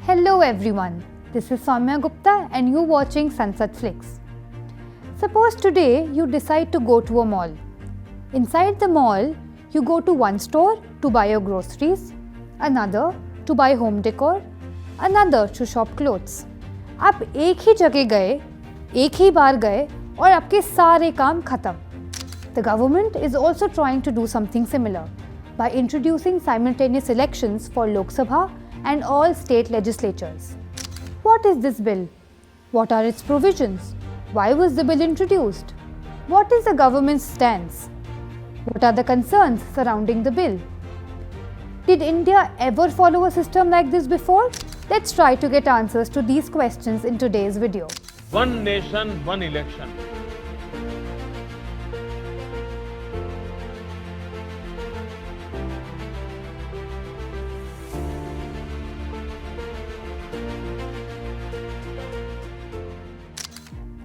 Hello everyone, this is Soumya Gupta and you're watching Sunset Flicks. Suppose today you decide to go to a mall. Inside the mall, you go to one store to buy your groceries, another to buy home decor, another to shop clothes. आप एक ही जगह गए, एक ही बार गए और आपके सारे काम खत्म. The government is also trying to do something similar by introducing simultaneous elections for Lok Sabha and all state legislatures. What is this bill? What are its provisions? Why was the bill introduced? What is the government's stance? What are the concerns surrounding the bill? Did India ever follow a system like this before? Let's try to get answers to these questions in today's video. One nation, one election.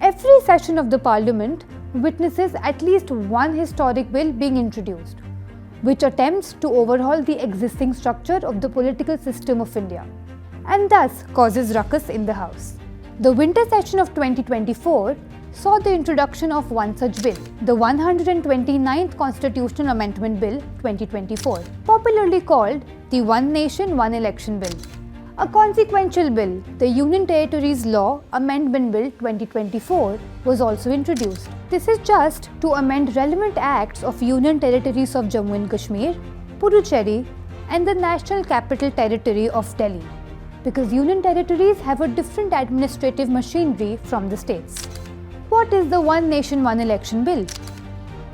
Every session of the parliament witnesses at least one historic bill being introduced, which attempts to overhaul the existing structure of the political system of India, and thus causes ruckus in the House. The winter session of 2024 saw the introduction of one such bill, the 129th Constitutional Amendment Bill 2024, popularly called the One Nation, One Election Bill. A consequential bill, the Union Territories Law Amendment Bill 2024, was also introduced. This is just to amend relevant acts of Union Territories of Jammu and Kashmir, Puducherry, and the National Capital Territory of Delhi, because Union Territories have a different administrative machinery from the states. What is the One Nation, One Election Bill?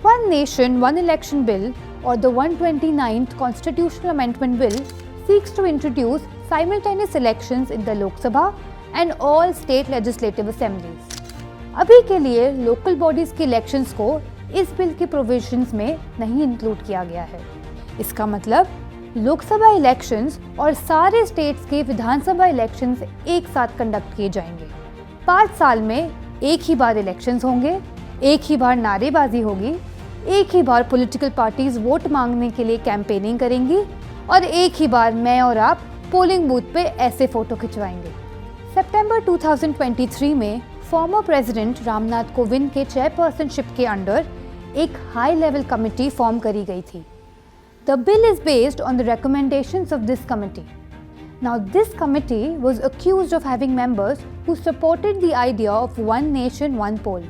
One Nation, One Election Bill, or the 129th Constitutional Amendment Bill, seeks to introduce simultaneous elections in the Lok Sabha and all state legislative assemblies. अभी के लिए local bodies के elections को इस bill के provisions में नहीं include किया गया है. इसका मतलब लोकसभा इलेक्शंस और सारे स्टेट्स के विधानसभा इलेक्शंस एक साथ कंडक्ट किए जाएंगे. 5 साल में एक ही बार इलेक्शंस होंगे, एक ही बार नारेबाजी होगी, एक ही बार पॉलिटिकल पार्टीज वोट मांगने के लिए कैंपेनिंग करेंगी और एक ही बार मैं और आप पोलिंग बूथ पे ऐसे फोटो खिंचवाएंगे. सितंबर 2023 में फॉर्मर प्रेसिडेंट रामनाथ कोविंद के चेयरपर्सनशिप के अंडर एक हाई लेवल कमेटी फॉर्म करी गई थी. The bill is based on the recommendations of this committee. Now this committee was accused of having members who supported the idea of one nation one poll.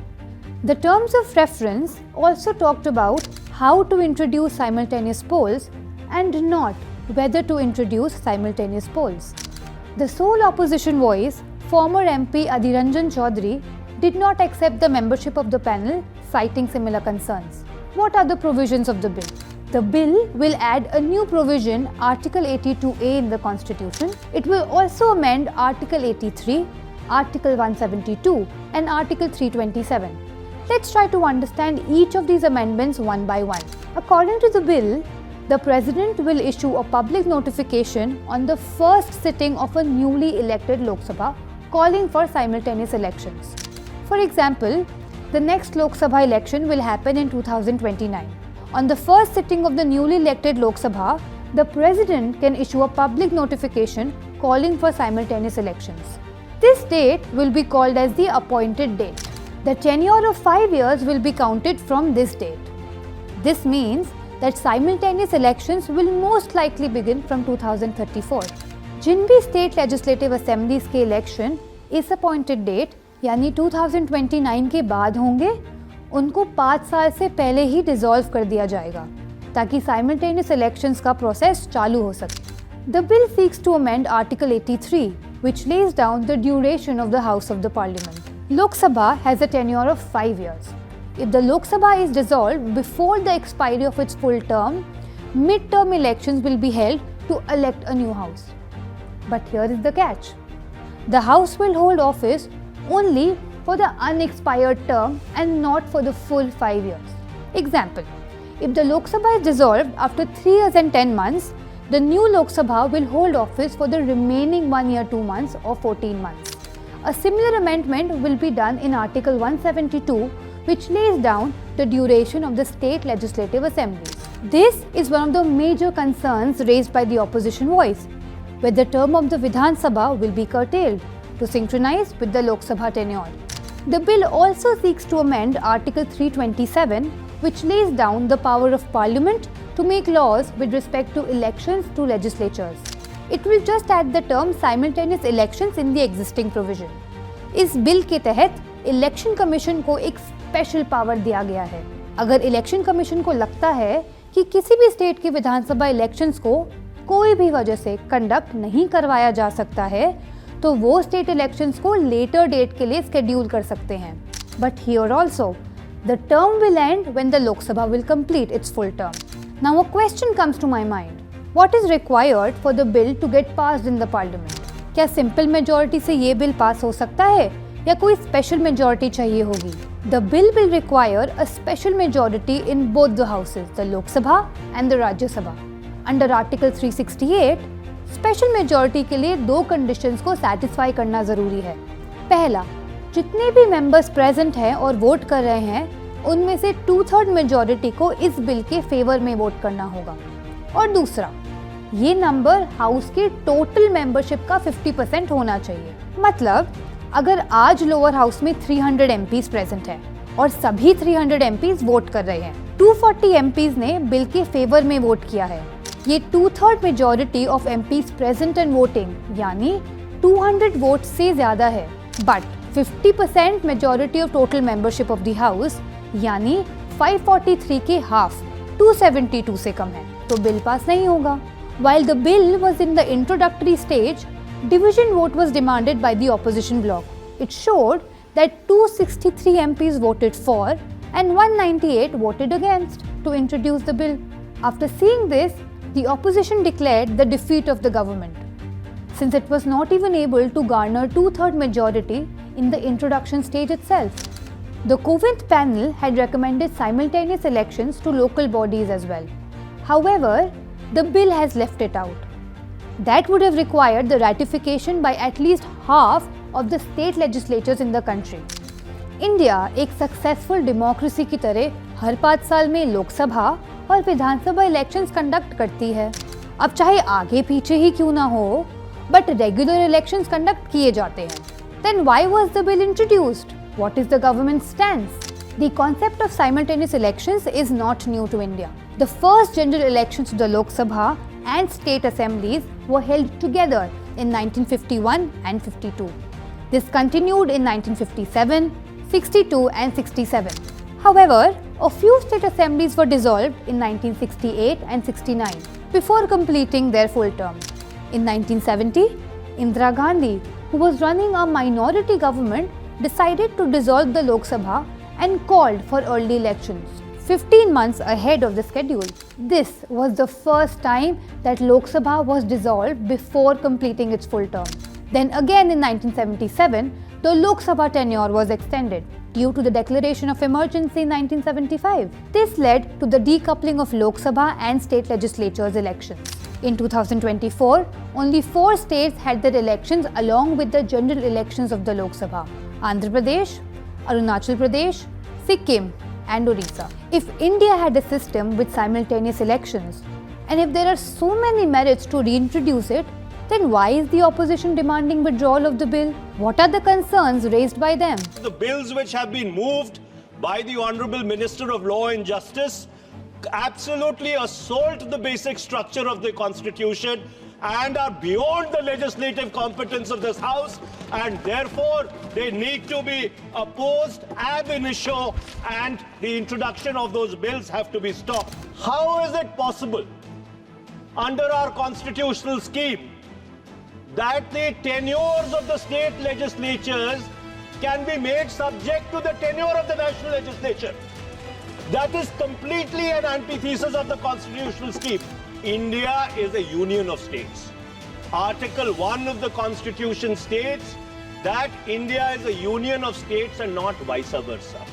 The terms of reference also talked about how to introduce simultaneous polls and not whether to introduce simultaneous polls. The sole opposition voice, former MP Adhiranjan Chaudhary, did not accept the membership of the panel, citing similar concerns. What are the provisions of the bill? The bill will add a new provision, Article 82A in the Constitution. It will also amend Article 83, Article 172 and Article 327. Let's try to understand each of these amendments one by one. According to the bill, the President will issue a public notification on the first sitting of a newly elected Lok Sabha calling for simultaneous elections. For example, the next Lok Sabha election will happen in 2029. On the first sitting of the newly elected Lok Sabha, the President can issue a public notification calling for simultaneous elections. This date will be called as the appointed date. The tenure of 5 years will be counted from this date. This means that simultaneous elections will most likely begin from 2034. जिन भी state legislative assemblies के election इस appointed date यानी 2029 के बाद होंगे, उनको 5 साल से पहले ही डिसॉल्व कर दिया जाएगा ताकि साइमल्टेनियस इलेक्शंस का प्रोसेस चालू हो सके. The bill seeks to amend article 83 which lays down the duration of the House of the Parliament. Lok Sabha has a tenure of 5 years. If the Lok Sabha is dissolved before the expiry of its full term, mid-term elections will be held to elect a new House. But here is the catch. The House will hold office only for the unexpired term and not for the full 5 years. Example, if the Lok Sabha is dissolved after 3 years and 10 months, the new Lok Sabha will hold office for the remaining 1 year, 2 months or 14 months. A similar amendment will be done in Article 172, which lays down the duration of the state legislative assemblies. This is one of the major concerns raised by the opposition voice. where the term of the Vidhan Sabha will be curtailed to synchronize with the Lok Sabha tenure. The bill also seeks to amend Article 327, which lays down the power of Parliament to make laws with respect to elections to legislatures. It will just add the term simultaneous elections in the existing provision. इस bill के तहत election commission को एक special power दिया गया है। अगर election commission को लगता है कि किसी भी स्टेट की विधानसभा इलेक्शंस को कोई भी वजह से कंडक्ट नहीं करवाया जा सकता है, तो वो स्टेट इलेक्शंस को लेटर डेट के लिए स्केड्यूल कर सकते हैं। But here also the term will end when the Lok Sabha will complete its full term. Now a question comes to my mind, what is required for the bill to get passed in the parliament? क्या simple majority से ये bill pass हो सकता है या कोई special majority चाहिए होगी? The bill will require a special majority in both the houses, the Lok सभा एंड द राज्य सभा। अंडर आर्टिकल 368 स्पेशल मेजॉरिटी के लिए दो कंडीशंस को सेटिस्फाई करना जरूरी है। पहला, जितने भी मेंबर्स प्रेजेंट हैं और वोट कर रहे हैं उनमें से 2/3 मेजॉरिटी को इस बिल के फेवर में वोट करना होगा। और दूसरा, ये नंबर हाउस के टोटल मेंबरशिप का 50% होना चाहिए। मतलब अगर आज लोअर हाउस में 300 एमपीज प्रेजेंट हैं और सभी 300 एमपीज वोट कर रहे हैं, 240 एमपीज ने बिल के फेवर में वोट किया है। ये 2/3 majority of MPs present and voting यानी 200 वोट से ज्यादा है। But 50% majority of total membership of the house यानी 543 के हाफ 272 से कम है, तो बिल पास नहीं होगा। While the bill was in the introductory stage, division vote was demanded by the opposition bloc. It showed that 263 MPs voted for and 198 voted against to introduce the bill. After seeing this, the opposition declared the defeat of the government, since it was not even able to garner 2/3 majority in the introduction stage itself. The Kovind panel had recommended simultaneous elections to local bodies as well. However, the bill has left it out. That would have required the ratification by at least half of the state legislatures in the country. India एक successful democracy की तरह हर 5 साल में लोकसभा और विधानसभा elections conduct करती है। अब चाहे आगे पीछे ही क्यों ना हो, बट रेगुलर इलेक्शंस कंडक्ट किए जाते हैं। Then why was the bill introduced? What is the government's stance? The concept of simultaneous elections is not new to India. The first general elections to the Lok Sabha and state assemblies were held together in 1951 and 52. This continued in 1957, 62 and 67. However, a few state assemblies were dissolved in 1968 and 69 before completing their full term. In 1970, Indira Gandhi, who was running a minority government, decided to dissolve the Lok Sabha and called for early elections, 15 months ahead of the schedule. This was the first time that Lok Sabha was dissolved before completing its full term. Then again in 1977, the Lok Sabha tenure was extended due to the declaration of emergency in 1975. This led to the decoupling of Lok Sabha and state legislatures elections. In 2024, only 4 states had their elections along with the general elections of the Lok Sabha: Andhra Pradesh, Arunachal Pradesh, Sikkim and Orissa. If India had a system with simultaneous elections, and if there are so many merits to reintroduce it, then why is the opposition demanding withdrawal of the bill? What are the concerns raised by them? The bills which have been moved by the Honourable Minister of Law and Justice absolutely assault the basic structure of the Constitution and are beyond the legislative competence of this House, and therefore they need to be opposed ab initio, and the introduction of those bills have to be stopped. How is it possible under our constitutional scheme that the tenures of the state legislatures can be made subject to the tenure of the national legislature? That is completely an antithesis of the constitutional scheme. India is a union of states. Article 1 of the Constitution states that India is a union of states and not vice versa.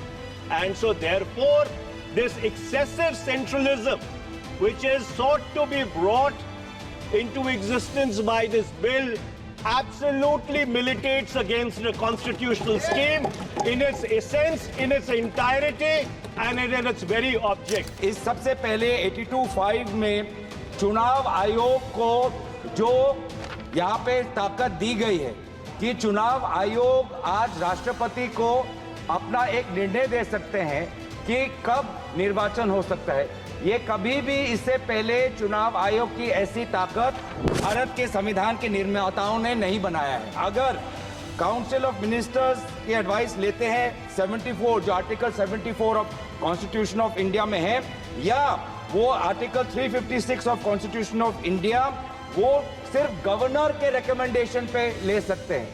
And so therefore, this excessive centralism, which is sought to be brought into existence by this bill, absolutely militates against the constitutional scheme in its essence, in its entirety and in its very object. इस सबसे पहले 82(5) में चुनाव आयोग को जो यहाँ पे ताकत दी गई है कि चुनाव आयोग आज राष्ट्रपति को अपना एक निर्णय दे सकते हैं कि कब निर्वाचन हो सकता है। ये कभी भी इससे पहले चुनाव आयोग की ऐसी ताकत भारत के संविधान के निर्माताओं ने नहीं बनाया है। अगर काउंसिल ऑफ मिनिस्टर्स की एडवाइस लेते हैं 74 जो article 74 of constitution of India में है, या वो article 356 of constitution of India, वो सिर्फ गवर्नर के रिकमेंडेशन पे ले सकते हैं।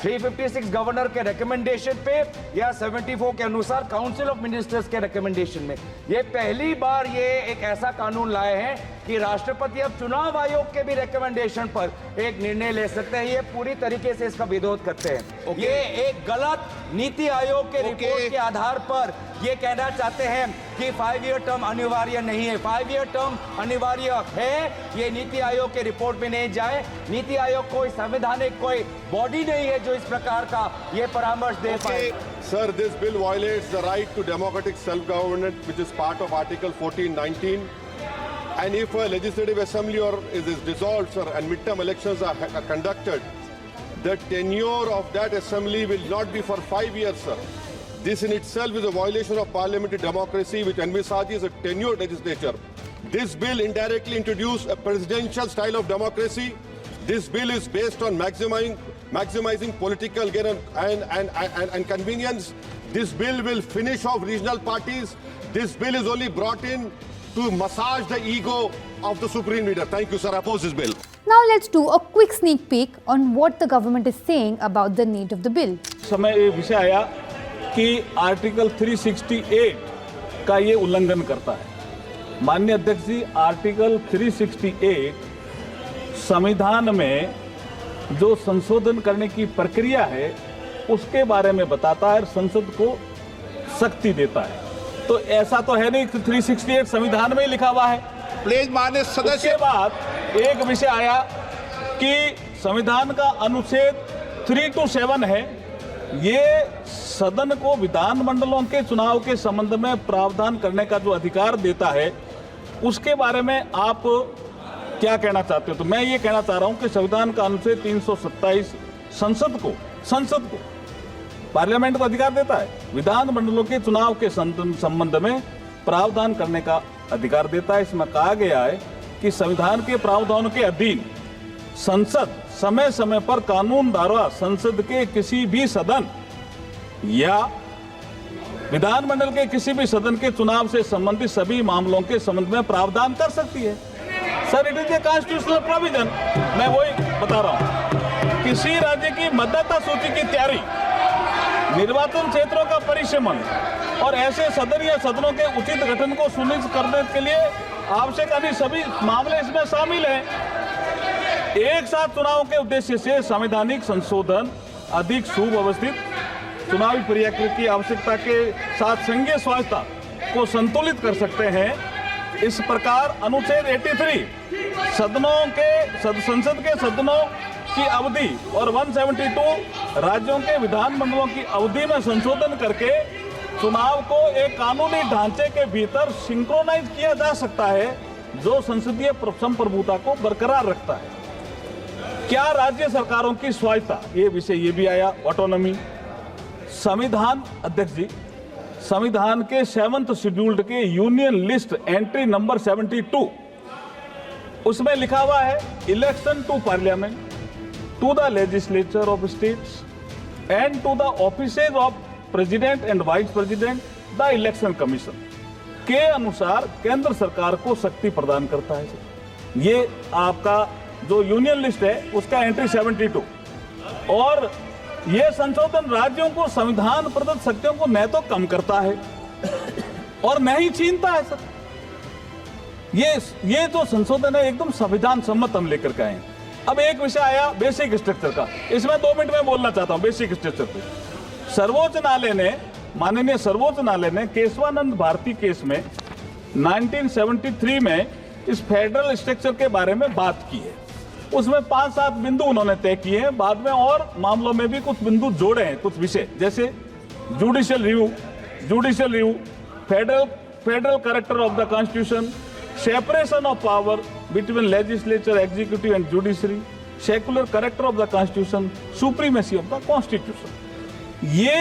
356 गवर्नर के रिकमेंडेशन पे या 74 के अनुसार काउंसिल ऑफ मिनिस्टर्स के रिकमेंडेशन में। ये पहली बार ये एक ऐसा कानून लाए हैं कि राष्ट्रपति अब चुनाव आयोग के भी रिकमेंडेशन पर एक निर्णय ले सकते हैं। ये पूरी तरीके से इसका विरोध करते हैं। ये एक गलत नीति आयोग के रिपोर्ट के आधार पर ये कहना चाहते हैं कि 5 ईयर टर्म अनिवार्य नहीं है। 5 ईयर टर्म अनिवार्य है, ये नीति आयोग के रिपोर्ट में नहीं जाए। नीति आयोग कोई संवैधानिक कोई बॉडी नहीं है जो इस प्रकार का ये परामर्श दे पाए। Sir, this bill violates the right to democratic self-government, which is part of Article 1419. And if a legislative assembly is dissolved, sir, and midterm elections are conducted, the tenure of that assembly will not be for 5 years, sir. This in itself is a violation of parliamentary democracy, which envisages a tenured legislature. This bill indirectly introduced a presidential style of democracy. This bill is based on maximizing political gain and convenience. This bill will finish off regional parties. This bill is only brought in to massage the ego of the supreme leader. Thank you, sir. I oppose this bill. Now let's do a quick sneak peek on what the government is saying about the need of the bill. समय ये विषय आया कि article 368 का ये उल्लंघन करता है। माननीय अध्यक्ष जी, आर्टिकल 368 संविधान में जो संशोधन करने की प्रक्रिया है उसके बारे में बताता है और संसद को शक्ति देता है। तो ऐसा तो है नहीं कि 368 संविधान में ही लिखा हुआ है। प्लीज माननीय सदस्य। उसके बाद एक विषय आया कि संविधान का अनुच्छेद 327 है, ये सदन को विधानमंडलों के चुनाव के संबंध में प्रावधान करने का जो अधिकार देता है, उसके बारे में आप क्या कहना चाहते हो? तो मैं ये कहना चाह रहा हूं कि संविधान का अनुच्छेद 327 संसद को पार्लियामेंट को अधिकार देता है, विधानमंडलों के चुनाव के संबंध में प्रावधान करने का अधिकार देता है। इसमें कहा गया है कि संविधान के प्रावधानों के अधीन संसद समय समय पर कानून द्वारा संसद के किसी भी सदन या विधानमंडल के किसी भी सदन के चुनाव से संबंधित सभी मामलों के संबंध में प्रावधान कर सकती है। Sir, it is a constitutional provision. मैं वही बता रहा हूं। किसी राज्य की मतदाता सूची की तैयारी, निर्वाचन क्षेत्रों का परिसीमन और ऐसे सदन या सदनों के उचित गठन को सुनिश्चित करने के लिए आवश्यक अन्य सभी मामले इसमें शामिल हैं। एक साथ चुनाव के उद्देश्य से संवैधानिक संशोधन अधिक सुव्यवस्थित चुनावी प्रक्रिया की आवश्यकता के साथ संघीय स्वायत्तता को संतुलित कर सकते हैं। इस प्रकार अनुच्छेद 83 संसद के सदनों की अवधि और 172 राज्यों के विधानमंडलों की अवधि में संशोधन करके चुनाव को एक कानूनी ढांचे के भीतर सिंक्रोनाइज किया जा सकता है जो संसदीय संप्रभुता को बरकरार रखता है। क्या राज्य सरकारों की स्वायत्तता, ये विषय ये भी आया, ऑटोनॉमी। संविधान अध्यक्ष जी, संविधान के 7th शेड्यूल्ड के यूनियन लिस्ट एंट्री नंबर 72, उसमें लिखा हुआ है election to parliament, to the legislature of states and to the offices of president and vice president the election commission के अनुसार केंद्र सरकार को शक्ति प्रदान करता है। ये आपका जो यूनियन लिस्ट है उसका एंट्री 72, और ये संशोधन राज्यों को संविधान प्रदत्त शक्तियों को न तो कम करता है और न ही छीनता है। सर, ये जो संशोधन है एकदम संविधान सम्मत हम लेकर के आए। अब एक विषय आया बेसिक स्ट्रक्चर का, इसमें 2 मिनट में बोलना चाहता हूं। बेसिक स्ट्रक्चर पे सर्वोच्च न्यायालय ने, माननीय सर्वोच्च न्यायालय ने केशवानंद भारती केस में 1973 में इस फेडरल स्ट्रक्चर के बारे में बात की है। उसमें 5-7 बिंदु उन्होंने तय किए हैं। बाद में और मामलों में भी कुछ बिंदु जोड़े हैं, कुछ विषय जैसे judicial review, federal character of the constitution, separation of power between legislature, executive and judiciary, secular character of the constitution, supremacy of the constitution. ये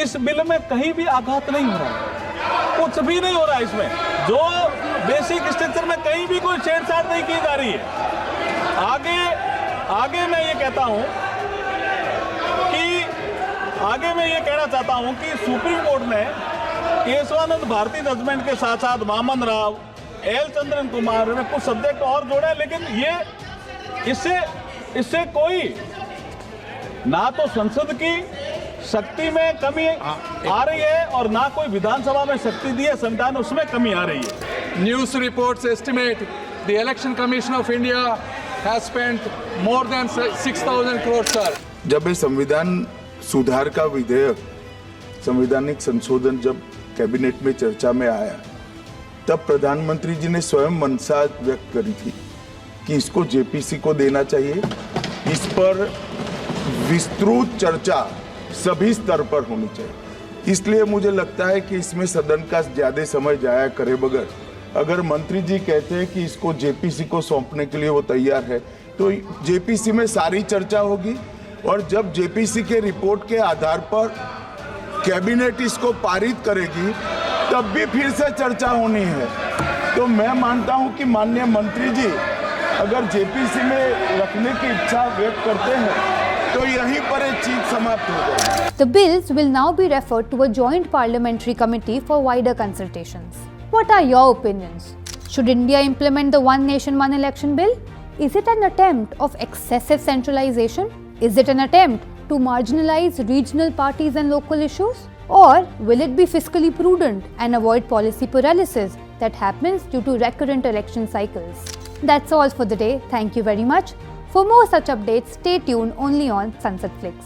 इस बिल में कहीं भी आघात नहीं हो रहा है, कुछ भी नहीं हो रहा है इसमें। जो बेसिक स्ट्रक्चर में कहीं भी कोई छेड़छाड़ नहीं की जा रही है। आगे मैं ये कहता हूं कि सुप्रीम कोर्ट ने केशवानंद भारती जजमेंट के साथ साथ वामन राव, एल चंद्रन कुमार ने कुछ सब्जेक्ट और जोड़े, लेकिन ये इससे कोई ना तो संसद की शक्ति में कमी आ रही है और ना कोई विधानसभा में शक्ति दी है संविधान, उसमें कमी आ रही है। News reports estimate the Election Commission of India has spent more than 6,000 crores, sir. जब ये संविधान सुधार का विधेयक, संवैधानिक संशोधन जब कैबिनेट में चर्चा में आया, तब प्रधानमंत्री जी ने स्वयं मंशा व्यक्त करी थी कि इसको जेपीसी को देना चाहिए। इस पर विस्तृत चर्चा सभी स्तर पर होनी चाहिए। इसलिए मुझे लगता है कि इसमें सदन का ज्यादा समय जाया करे बगैर, अगर मंत्री जी कहते हैं कि इसको जेपीसी को सौंपने के लिए वो तैयार है, तो जेपीसी में सारी चर्चा होगी और जब जेपीसी के रिपोर्ट के आधार पर कैबिनेट इसको पारित करेगी तब भी फिर से चर्चा होनी है। तो मैं मानता हूं कि माननीय मंत्री जी अगर जेपीसी में रखने की इच्छा व्यक्त करते हैं तो यहीं पर एक चीज समाप्त हो जाए। The bills will now be referred to a joint parliamentary committee for wider consultations. What are your opinions? Should India implement the One Nation, One Election bill? Is it an attempt of excessive centralization? Is it an attempt to marginalize regional parties and local issues? Or will it be fiscally prudent and avoid policy paralysis that happens due to recurrent election cycles? That's all for the day. Thank you very much. For more such updates, stay tuned only on Sansad Flix.